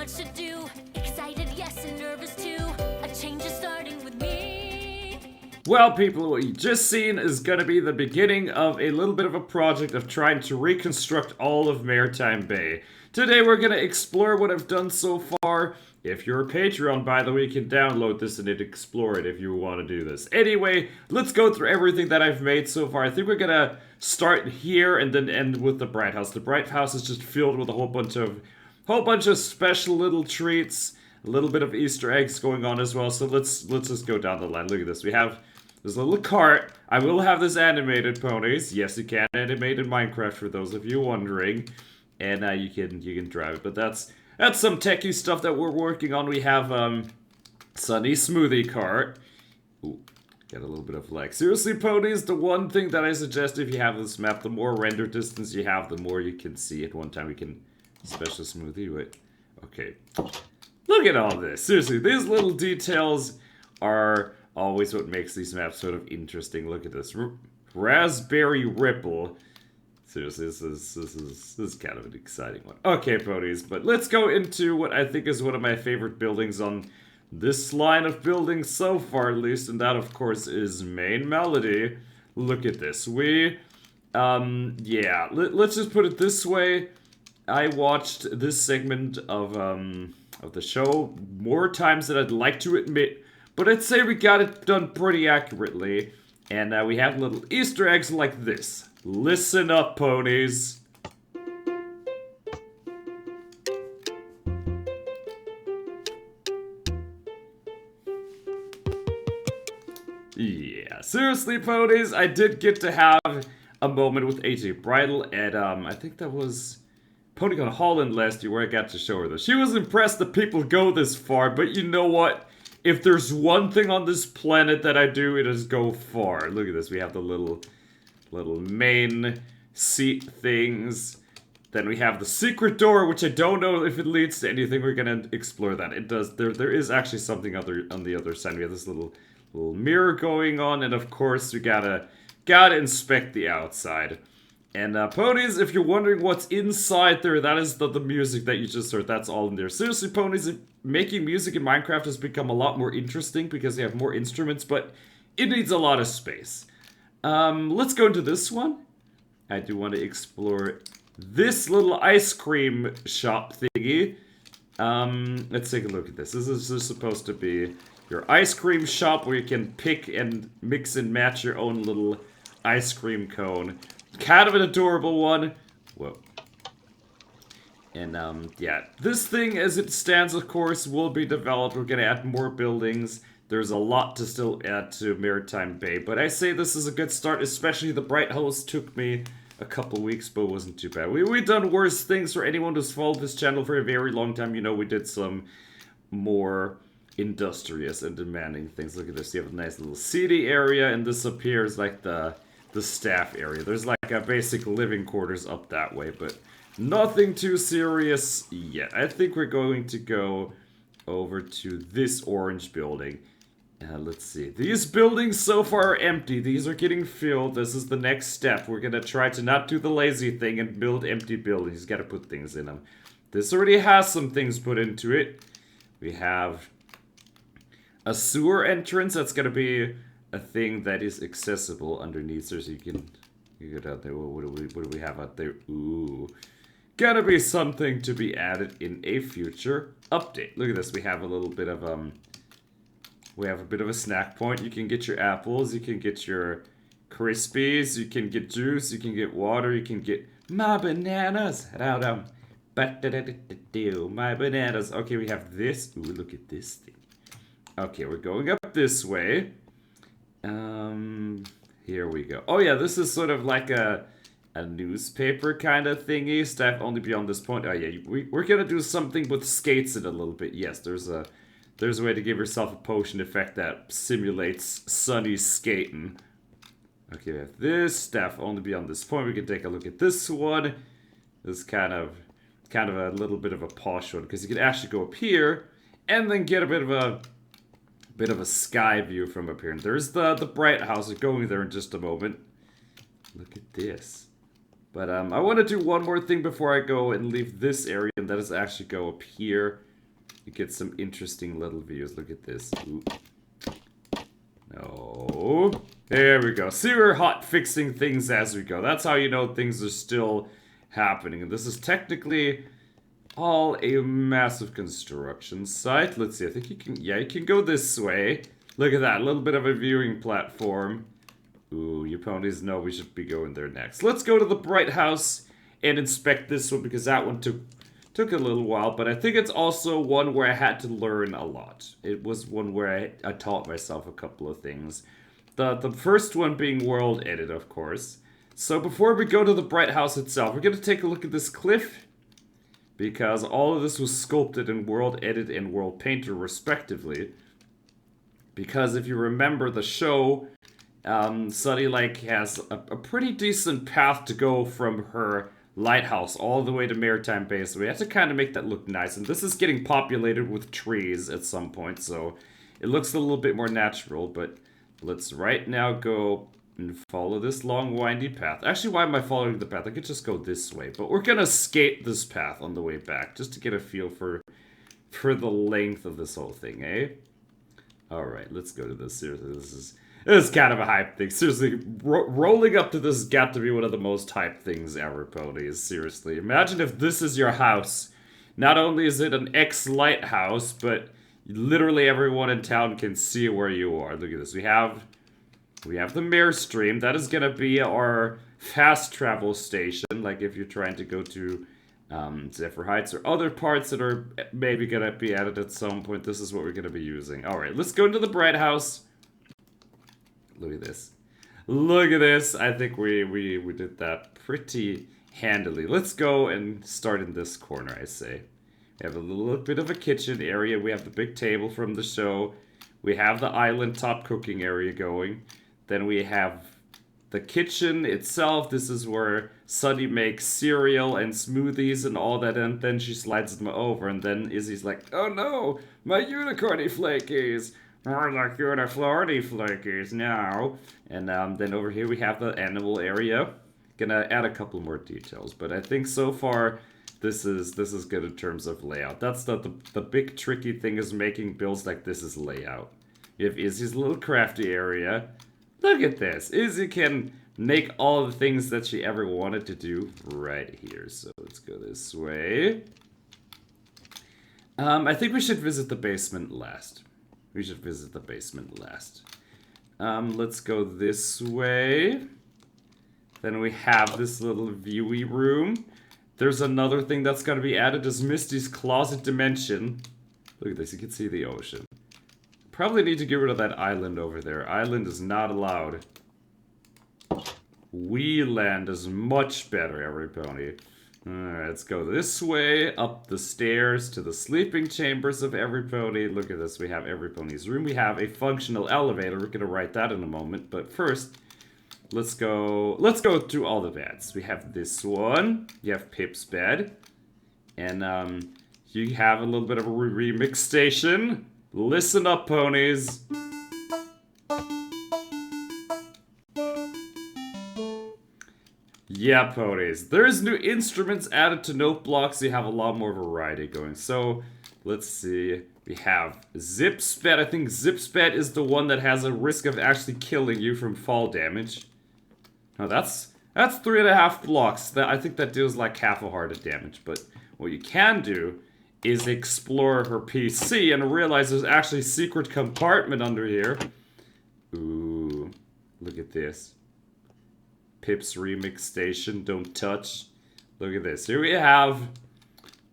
much to do. Excited, yes, and nervous too. A change is starting with me. Well, people, what you just seen is going to be the beginning of a little bit of a project of trying to reconstruct all of Maretime Bay. Today we're going to explore what I've done so far. If you're a Patreon, by the way, you can download this and explore it if you want to do this. Anyway, let's go through everything that I've made so far. I think we're going to start here and then end with the Bright House. The Bright House is just filled with a whole bunch of special little treats, a little bit of Easter eggs going on as well. So let's just go down the line. Look at this. We have this little cart. I will have this animated, ponies. Yes, you can animate in Minecraft for those of you wondering. And you can drive it, but that's some techie stuff that we're working on. We have Sunny Smoothie Cart. Ooh, got a little bit of lag. Seriously, ponies, the one thing that I suggest if you have this map, the more render distance you have, the more you can see at one time. We can special smoothie. Wait, okay. Look at all this. Seriously, these little details are always what makes these maps sort of interesting. Look at this. Raspberry Ripple. Seriously, this is kind of an exciting one. Okay, ponies, but let's go into what I think is one of my favorite buildings on this line of buildings so far, at least, and that, of course, is Main Melody. Look at this. Yeah, let's just put it this way. I watched this segment of the show more times than I'd like to admit, but I'd say we got it done pretty accurately, and we have little Easter eggs like this. Listen up, ponies. Yeah, seriously, ponies, I did get to have a moment with AJ Bridal at, I think that was PonyCon Holland last year where I got to show her this. She was impressed that people go this far, but you know what? If there's one thing on this planet that I do, it is go far. Look at this, we have the little main seat things. Then we have the secret door, which I don't know if it leads to anything. We're gonna explore that. It does. There is actually something on the other side. We have this little mirror going on, and of course we gotta inspect the outside. And ponies, if you're wondering what's inside there, that is the music that you just heard. That's all in there. Seriously, ponies, making music in Minecraft has become a lot more interesting because you have more instruments, but it needs a lot of space. Let's go into this one. I do want to explore this little ice cream shop thingy. Let's take a look at this. This is supposed to be your ice cream shop where you can pick and mix and match your own little ice cream cone. Kind of an adorable one. Whoa. And, yeah. This thing, as it stands, of course, will be developed. We're gonna add more buildings. There's a lot to still add to Maretime Bay, but I say this is a good start, especially the Bright House took me a couple weeks, but it wasn't too bad. We've done worse things. For anyone who's followed this channel for a very long time, you know we did some more industrious and demanding things. Look at this, you have a nice little seating area, and this appears like the staff area. There's like a basic living quarters up that way, but nothing too serious yet. I think we're going to go over to this orange building. Let's see. These buildings so far are empty. These are getting filled. This is the next step. We're gonna try to not do the lazy thing and build empty buildings. Gotta put things in them. This already has some things put into it. We have a sewer entrance. That's gonna be a thing that is accessible underneath, so you can get out there. What do we have out there? Ooh. Gotta be something to be added in a future update. Look at this. We have a little bit of we have a bit of a snack point. You can get your apples, you can get your Crispies, you can get juice, you can get water, you can get my bananas. My bananas. Okay, we have this. Ooh, look at this thing. Okay, we're going up this way. Here we go. Oh yeah, this is sort of like a newspaper kind of thingy. Staff only beyond this point. Oh yeah, we're gonna do something with skates in a little bit. Yes, there's a way to give yourself a potion effect that simulates Sunny skating. Okay, we have this. Staff only beyond this point. We can take a look at this one. This is kind of a little bit of a posh one because you can actually go up here and then get a bit of a sky view from up here. And there's the Bright House. We're going there in just a moment. Look at this. But I want to do one more thing before I go and leave this area, and that is actually go up here. You get some interesting little views. Look at this. Ooh. No. There we go. See, we're hot fixing things as we go. That's how you know things are still happening. And this is technically all a massive construction site. Let's see. I think you can... Yeah, you can go this way. Look at that. A little bit of a viewing platform. Ooh, you ponies know we should be going there next. Let's go to the Bright House and inspect this one because that one took a little while. But I think it's also one where I had to learn a lot. It was one where I taught myself a couple of things. The first one being world edit, of course. So before we go to the Bright House itself, we're going to take a look at this cliff. Because all of this was sculpted in world edit and world painter respectively. Because if you remember the show... Sunny Lake has a pretty decent path to go from her lighthouse all the way to Maretime Bay, so we have to kind of make that look nice. And this is getting populated with trees at some point, so it looks a little bit more natural. But let's right now go and follow this long, windy path. Actually, why am I following the path? I could just go this way, but we're gonna skate this path on the way back, just to get a feel for the length of this whole thing, eh? Alright, let's go to this. Seriously, this is kind of a hype thing. Seriously, rolling up to this has got to be one of the most hype things ever, ponies. Seriously. Imagine if this is your house. Not only is it an ex-lighthouse, but literally everyone in town can see where you are. Look at this. We have the Mare Stream. That is going to be our fast travel station. Like if you're trying to go to Zephyr Heights or other parts that are maybe going to be added at some point. This is what we're going to be using. Alright, let's go into the Bright House. Look at this. Look at this. I think we did that pretty handily. Let's go and start in this corner, I say. We have a little bit of a kitchen area. We have the big table from the show. We have the island top cooking area going. Then we have the kitchen itself. This is where Sunny makes cereal and smoothies and all that. And then she slides them over. And then Izzy's like, oh no, my unicorny flakies. More like unicorny flakies now. And then over here we have the animal area. Gonna add a couple more details. But I think so far this is good in terms of layout. That's the big tricky thing is making builds like this is layout. You have Izzy's little crafty area. Look at this. Izzy can make all the things that she ever wanted to do right here. So let's go this way. I think we should visit the basement last. Let's go this way. Then we have this little viewy room. There's another thing that's going to be added as Misty's closet dimension. Look at this, you can see the ocean. Probably need to get rid of that island over there. Island is not allowed. We land is much better, every pony. Alright, let's go this way, up the stairs to the sleeping chambers of every pony. Look at this, we have every pony's room. We have a functional elevator. We're going to write that in a moment. But first, let's go through all the beds. We have this one. You have Pip's bed. And you have a little bit of a remix station. Listen up, ponies. Yeah, ponies. There's new instruments added to note blocks. You have a lot more variety going. So, let's see. We have Zip's bed. I think Zip's bed is the one that has a risk of actually killing you from fall damage. Now, that's 3.5 blocks. I think that deals like half a heart of damage. But what you can do is explore her PC and realize there's actually a secret compartment under here. Ooh, look at this. Pip's remix station, don't touch. Look at this. Here we have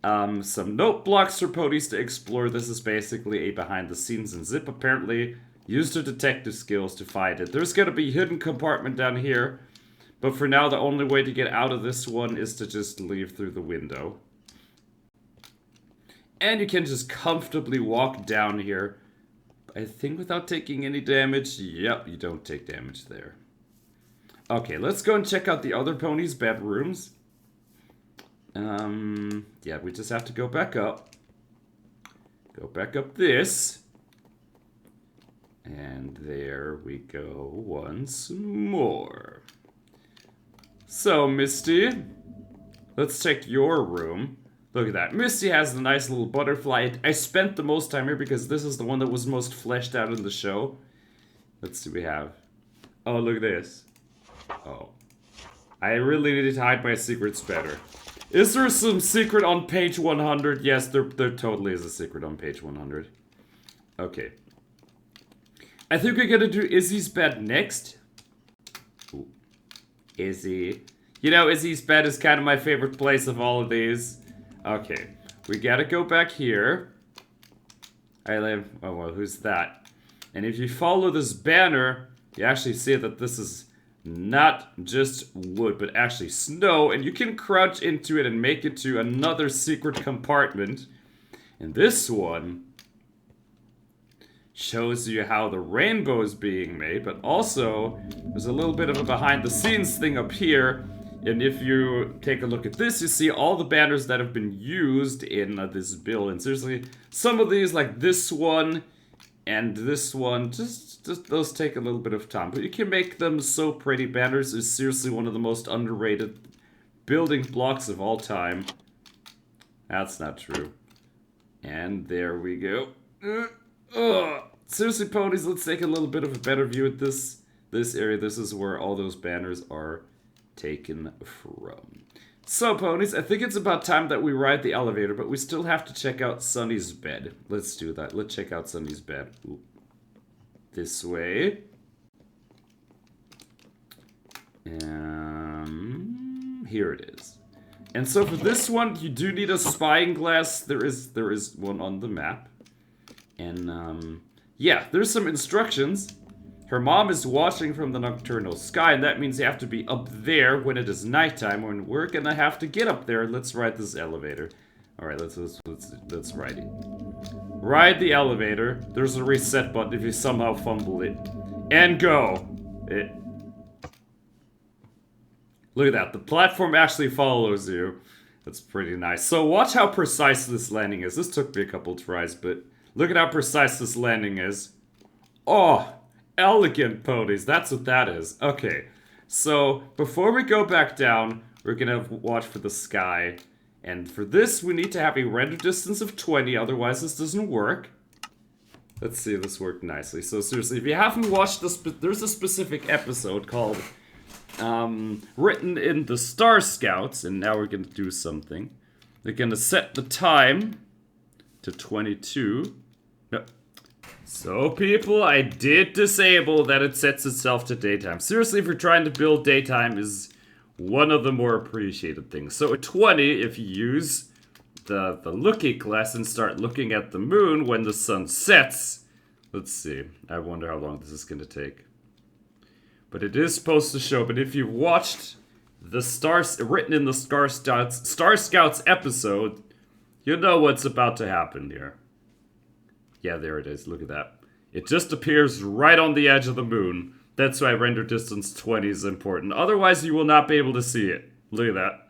some note blocks for ponies to explore. This is basically a behind the scenes, and Zip apparently used her detective skills to find it. There's going to be a hidden compartment down here, but for now the only way to get out of this one is to just leave through the window. And you can just comfortably walk down here, I think without taking any damage. Yep, you don't take damage there. Okay, let's go and check out the other ponies' bedrooms. Yeah, we just have to go back up. Go back up this. And there we go once more. So, Misty, let's check your room. Look at that. Misty has the nice little butterfly. I spent the most time here because this is the one that was most fleshed out in the show. Let's see what we have. Oh, look at this. Oh. I really need to hide my secrets better. Is there some secret on page 100? Yes, there totally is a secret on page 100. Okay. I think we're gonna do Izzy's bed next. Ooh. Izzy. You know, Izzy's bed is kind of my favorite place of all of these. Okay. We gotta go back here. I live... Oh, well, who's that? And if you follow this banner, you actually see that this is not just wood, but actually snow. And you can crouch into it and make it to another secret compartment. And this one shows you how the rainbow is being made, but also there's a little bit of a behind the scenes thing up here. And if you take a look at this, you see all the banners that have been used in this build. And seriously, some of these, like this one and this one, just those take a little bit of time. But you can make them so pretty. Banners is seriously one of the most underrated building blocks of all time. That's not true. And there we go. Seriously, ponies, let's take a little bit of a better view at this area. This is where all those banners are taken from. So, ponies, I think it's about time that we ride the elevator, but we still have to check out Sunny's bed. Let's do that. Let's check out Sunny's bed. Ooh. This way. Here it is. And so for this one, you do need a spying glass. There is one on the map. And, yeah, there's some instructions. Her mom is watching from the nocturnal sky, and that means you have to be up there when it is nighttime, when we're gonna have to get up there. Let's ride this elevator. Alright, let's ride it. Ride the elevator. There's a reset button if you somehow fumble it. And go! Look at that, the platform actually follows you. That's pretty nice. So watch how precise this landing is. This took me a couple tries, but look at how precise this landing is. Oh! Elegant ponies, that's what that is. Okay, so before we go back down, we're gonna watch for the sky. And for this, we need to have a render distance of 20, otherwise this doesn't work. Let's see if this worked nicely. So seriously, if you haven't watched this, there's a specific episode called Written in the Star Scouts, and now we're gonna do something. We're gonna set the time to 22. No. So people, I did disable that it sets itself to daytime. Seriously, if you're trying to build, daytime is one of the more appreciated things. So at 20, if you use the looking glass and start looking at the moon when the sun sets. Let's see, I wonder how long this is going to take. But it is supposed to show, but if you've watched the Written in the Star Scouts episode, you know what's about to happen here. Yeah, there it is. Look at that. It just appears right on the edge of the moon. That's why render distance 20 is important. Otherwise, you will not be able to see it. Look at that.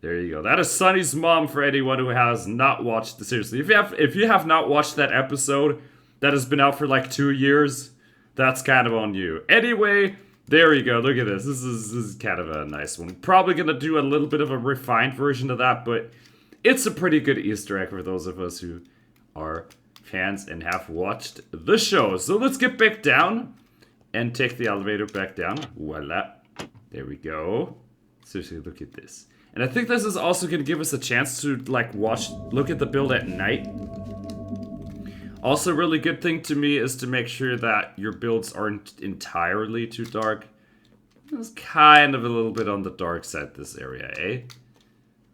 There you go. That is Sunny's mom for anyone who has not watched the series. If you have not watched that episode that has been out for like 2 years, that's kind of on you. Anyway, there you go. Look at this. This is kind of a nice one. Probably going to do a little bit of a refined version of that, but it's a pretty good Easter egg for those of us who are fans and have watched the show. So let's get back down and take the elevator back down. Voila. There we go. Seriously, look at this. And I think this is also going to give us a chance to like look at the build at night. Also, a really good thing to me is to make sure that your builds aren't entirely too dark. It's kind of a little bit on the dark side, this area, eh?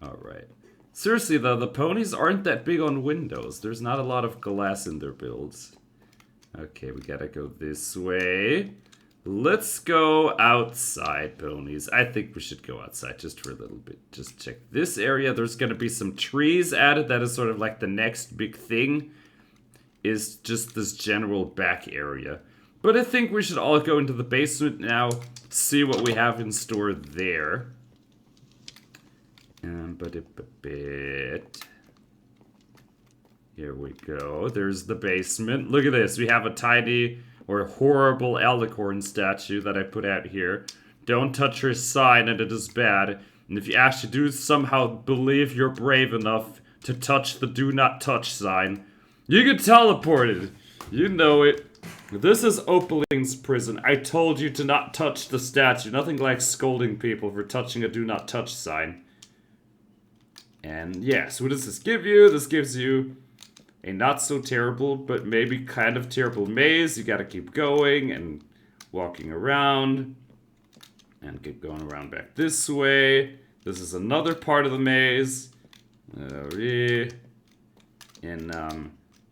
Alright. Seriously though, the ponies aren't that big on windows. There's not a lot of glass in their builds. Okay, we gotta go this way. Let's go outside, ponies. I think we should go outside just for a little bit. Just check this area. There's gonna be some trees added. That is sort of like the next big thing. Is just this general back area. But I think we should all go into the basement now. See what we have in store there. But a bit. Here we go. There's the basement. Look at this. We have a tiny or horrible alicorn statue that I put out here. Don't touch her sign and it is bad. And if you actually do somehow believe you're brave enough to touch the do not touch sign, you get teleported. You know it. This is Opaling's prison. I told you to not touch the statue. Nothing like scolding people for touching a do not touch sign. And yeah, so what does this give you? This gives you a not so terrible, but maybe kind of terrible maze. You gotta keep going and walking around. And keep going around back this way. This is another part of the maze.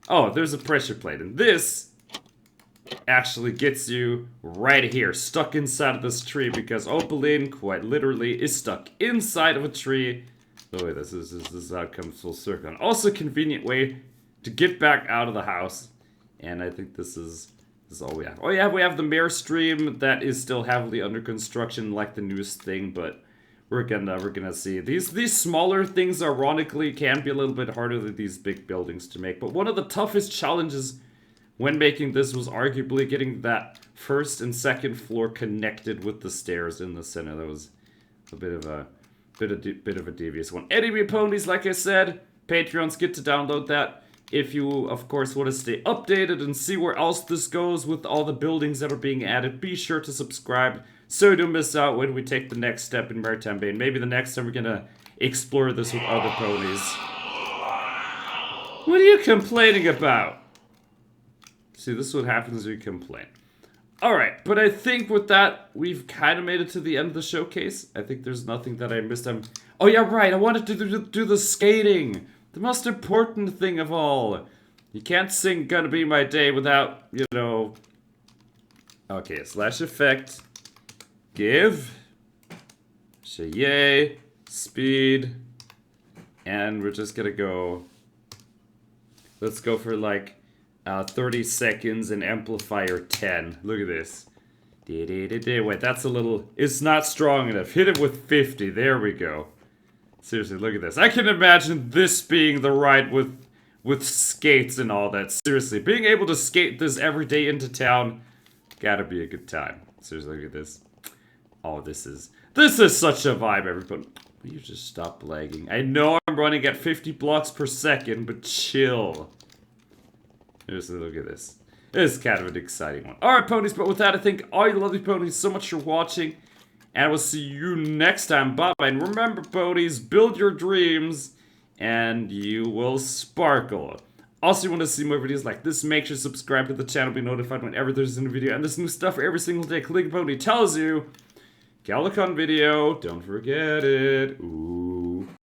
Oh, there's a pressure plate. And this actually gets you right here, stuck inside of this tree, because Opaline, quite literally, is stuck inside of a tree. Oh wait, this is how it comes full circle. And also a convenient way to get back out of the house. And I think this is all we have. Oh yeah, we have the Mare Stream that is still heavily under construction, like the newest thing, but we're gonna see. These smaller things, ironically, can be a little bit harder than these big buildings to make. But one of the toughest challenges when making this was arguably getting that first and second floor connected with the stairs in the center. That was a bit of a devious one. Enemy ponies, like I said, Patreons get to download that. If you, of course, want to stay updated and see where else this goes with all the buildings that are being added, be sure to subscribe so you don't miss out when we take the next step in Maretime Bay. And maybe the next time we're gonna explore this with other ponies. What are you complaining about? See, this is what happens when you complain. Alright, but I think with that, we've kind of made it to the end of the showcase. I think there's nothing that I missed. Oh yeah, right, I wanted to do the skating. The most important thing of all. You can't sing Gonna Be My Day without, you know... Okay, slash effect. Give. Say yay. Speed. And we're just gonna go... Let's go for like 30 seconds and amplifier 10. Look at this. Wait, that's a little... It's not strong enough. Hit it with 50. There we go. Seriously, look at this. I can imagine this being the ride with skates and all that. Seriously, being able to skate this every day into town, gotta be a good time. Seriously, look at this. Oh, this is such a vibe, everybody. Will you just stop lagging? I know I'm running at 50 blocks per second, but chill. Seriously, look at this. This is kind of an exciting one. Alright, ponies, but with that, I thank all you lovely ponies so much for watching. And I will see you next time. Bye-bye. And remember, ponies, build your dreams, and you will sparkle. Also, if you want to see more videos like this, make sure to subscribe to the channel, be notified whenever there's a new video. And this new stuff every single day. Click Pony tells you, Calicon video, don't forget it. Ooh.